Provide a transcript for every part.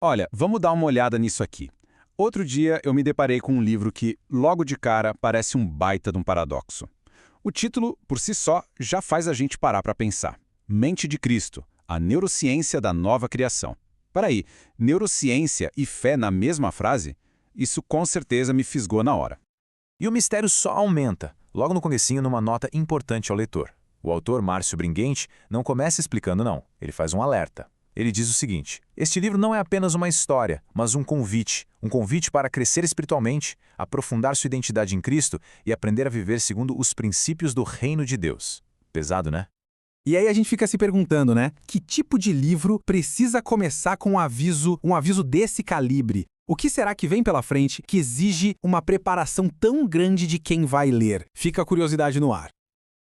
Olha, vamos dar uma olhada nisso aqui. Outro dia eu me deparei com um livro que, logo de cara, parece um baita de um paradoxo. O título, por si só, já faz a gente parar para pensar. Mente de Cristo, a neurociência da nova criação. Peraí, neurociência e fé na mesma frase? Isso com certeza me fisgou na hora. E o mistério só aumenta, logo no comecinho numa nota importante ao leitor. O autor Márcio Bringuente não começa explicando não, ele faz um alerta. Ele diz o seguinte: este livro não é apenas uma história, mas um convite para crescer espiritualmente, aprofundar sua identidade em Cristo e aprender a viver segundo os princípios do reino de Deus. Pesado, né? E aí a gente fica se perguntando, né? Que tipo de livro precisa começar com um aviso desse calibre? O que será que vem pela frente que exige uma preparação tão grande de quem vai ler? Fica a curiosidade no ar.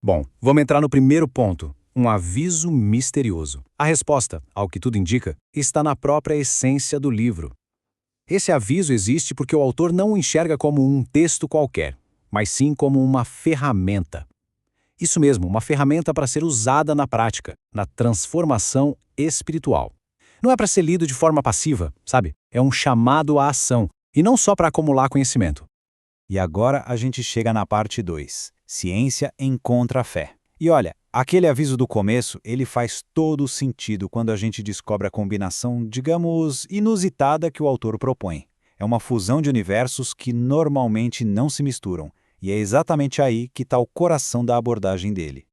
Bom, vamos entrar no primeiro ponto. Um aviso misterioso. A resposta, ao que tudo indica, está na própria essência do livro. Esse aviso existe porque o autor não o enxerga como um texto qualquer, mas sim como uma ferramenta. Isso mesmo, uma ferramenta para ser usada na prática, na transformação espiritual. Não é para ser lido de forma passiva, sabe? É um chamado à ação, e não só para acumular conhecimento. E agora a gente chega na parte 2. Ciência encontra a fé. E olha, aquele aviso do começo, ele faz todo o sentido quando a gente descobre a combinação, digamos, inusitada que o autor propõe. É uma fusão de universos que normalmente não se misturam, e é exatamente aí que está o coração da abordagem dele.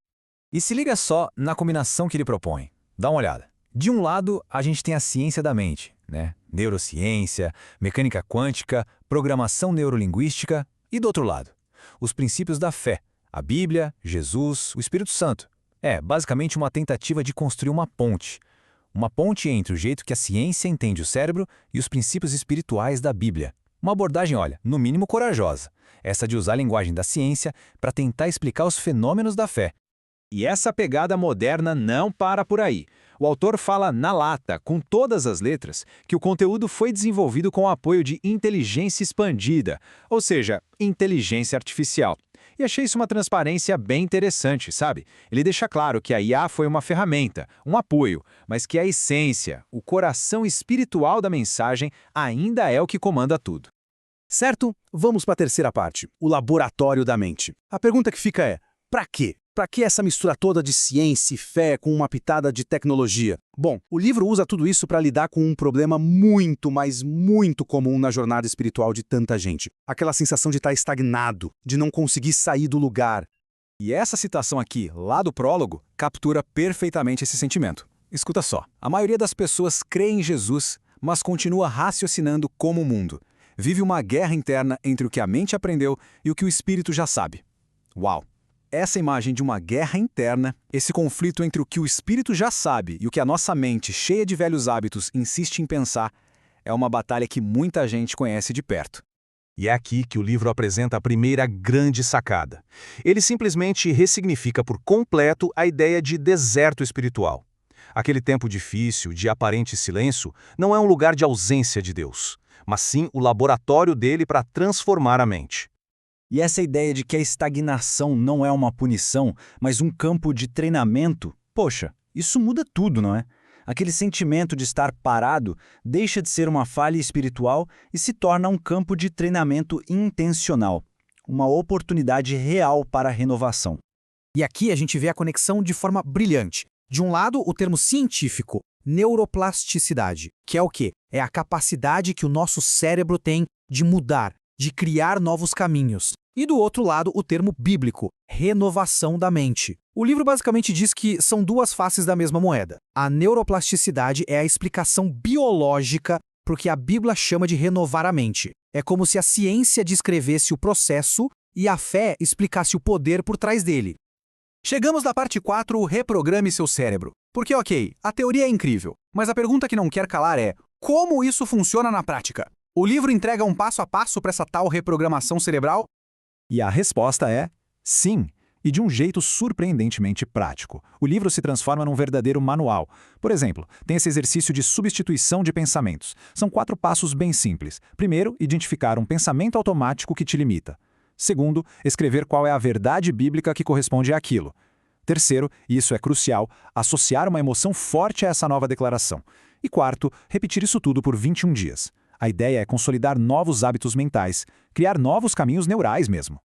E se liga só na combinação que ele propõe. Dá uma olhada. De um lado, a gente tem a ciência da mente, né? Neurociência, mecânica quântica, programação neurolinguística, e do outro lado, os princípios da fé, a Bíblia, Jesus, o Espírito Santo. É basicamente uma tentativa de construir uma ponte. Uma ponte entre o jeito que a ciência entende o cérebro e os princípios espirituais da Bíblia. Uma abordagem, olha, no mínimo corajosa. Essa de usar a linguagem da ciência para tentar explicar os fenômenos da fé. E essa pegada moderna não para por aí. O autor fala na lata, com todas as letras, que o conteúdo foi desenvolvido com o apoio de inteligência expandida, ou seja, inteligência artificial. E achei isso uma transparência bem interessante, sabe? Ele deixa claro que a IA foi uma ferramenta, um apoio, mas que a essência, o coração espiritual da mensagem ainda é o que comanda tudo. Certo? Vamos para a terceira parte, o laboratório da mente. A pergunta que fica é, para quê? Para que essa mistura toda de ciência e fé com uma pitada de tecnologia? Bom, o livro usa tudo isso para lidar com um problema muito, mas muito comum na jornada espiritual de tanta gente. Aquela sensação de estar estagnado, de não conseguir sair do lugar. E essa citação aqui, lá do prólogo, captura perfeitamente esse sentimento. Escuta só, a maioria das pessoas crê em Jesus, mas continua raciocinando como o mundo. Vive uma guerra interna entre o que a mente aprendeu e o que o espírito já sabe. Uau! Essa imagem de uma guerra interna, esse conflito entre o que o espírito já sabe e o que a nossa mente, cheia de velhos hábitos, insiste em pensar, é uma batalha que muita gente conhece de perto. E é aqui que o livro apresenta a primeira grande sacada. Ele simplesmente ressignifica por completo a ideia de deserto espiritual. Aquele tempo difícil, de aparente silêncio, não é um lugar de ausência de Deus, mas sim o laboratório dele para transformar a mente. E essa ideia de que a estagnação não é uma punição, mas um campo de treinamento, poxa, isso muda tudo, não é? Aquele sentimento de estar parado deixa de ser uma falha espiritual e se torna um campo de treinamento intencional, uma oportunidade real para a renovação. E aqui a gente vê a conexão de forma brilhante. De um lado, o termo científico, neuroplasticidade, que é o quê? É a capacidade que o nosso cérebro tem de mudar, de criar novos caminhos. E do outro lado, o termo bíblico, renovação da mente. O livro basicamente diz que são duas faces da mesma moeda. A neuroplasticidade é a explicação biológica para o que a Bíblia chama de renovar a mente. É como se a ciência descrevesse o processo e a fé explicasse o poder por trás dele. Chegamos na parte 4, o reprograme seu cérebro. Porque, ok, a teoria é incrível, mas a pergunta que não quer calar é, como isso funciona na prática? O livro entrega um passo a passo para essa tal reprogramação cerebral? E a resposta é sim, e de um jeito surpreendentemente prático. O livro se transforma num verdadeiro manual. Por exemplo, tem esse exercício de substituição de pensamentos. São 4 passos bem simples. Primeiro, identificar um pensamento automático que te limita. Segundo, escrever qual é a verdade bíblica que corresponde àquilo. Terceiro, e isso é crucial, associar uma emoção forte a essa nova declaração. E quarto, repetir isso tudo por 21 dias. A ideia é consolidar novos hábitos mentais, criar novos caminhos neurais mesmo.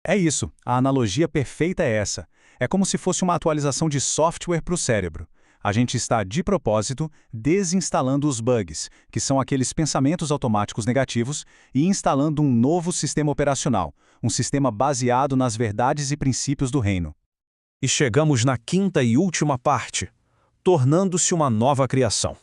É isso, a analogia perfeita é essa. É como se fosse uma atualização de software para o cérebro. A gente está, de propósito, desinstalando os bugs, que são aqueles pensamentos automáticos negativos, e instalando um novo sistema operacional, um sistema baseado nas verdades e princípios do reino. E chegamos na quinta e última parte, tornando-se uma nova criação.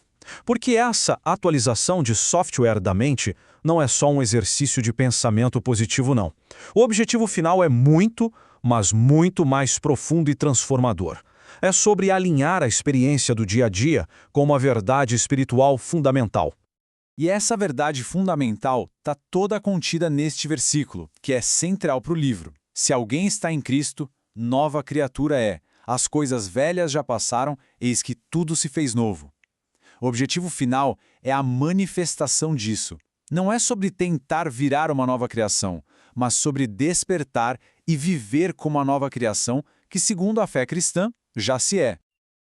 Porque essa atualização de software da mente não é só um exercício de pensamento positivo, não. O objetivo final é muito, mas muito mais profundo e transformador. É sobre alinhar a experiência do dia a dia com uma verdade espiritual fundamental. E essa verdade fundamental está toda contida neste versículo, que é central para o livro. Se alguém está em Cristo, nova criatura é. As coisas velhas já passaram, eis que tudo se fez novo. O objetivo final é a manifestação disso. Não é sobre tentar virar uma nova criação, mas sobre despertar e viver como a nova criação que, segundo a fé cristã, já se é.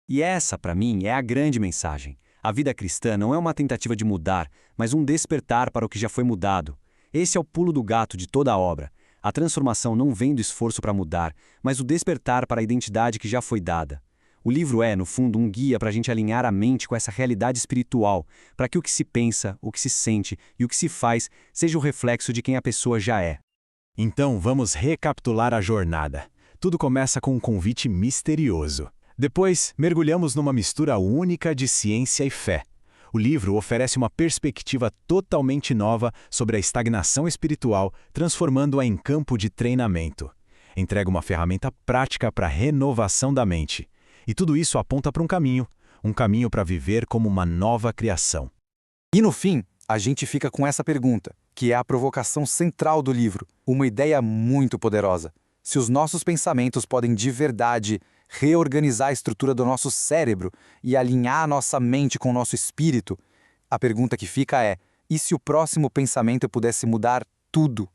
E essa, para mim, é a grande mensagem. A vida cristã não é uma tentativa de mudar, mas um despertar para o que já foi mudado. Esse é o pulo do gato de toda a obra. A transformação não vem do esforço para mudar, mas do despertar para a identidade que já foi dada. O livro é, no fundo, um guia para a gente alinhar a mente com essa realidade espiritual, para que o que se pensa, o que se sente e o que se faz seja o reflexo de quem a pessoa já é. Então vamos recapitular a jornada. Tudo começa com um convite misterioso. Depois, mergulhamos numa mistura única de ciência e fé. O livro oferece uma perspectiva totalmente nova sobre a estagnação espiritual, transformando-a em campo de treinamento. Entrega uma ferramenta prática para a renovação da mente. E tudo isso aponta para um caminho para viver como uma nova criação. E no fim, a gente fica com essa pergunta, que é a provocação central do livro, uma ideia muito poderosa. Se os nossos pensamentos podem de verdade reorganizar a estrutura do nosso cérebro e alinhar a nossa mente com o nosso espírito, a pergunta que fica é: e se o próximo pensamento pudesse mudar tudo?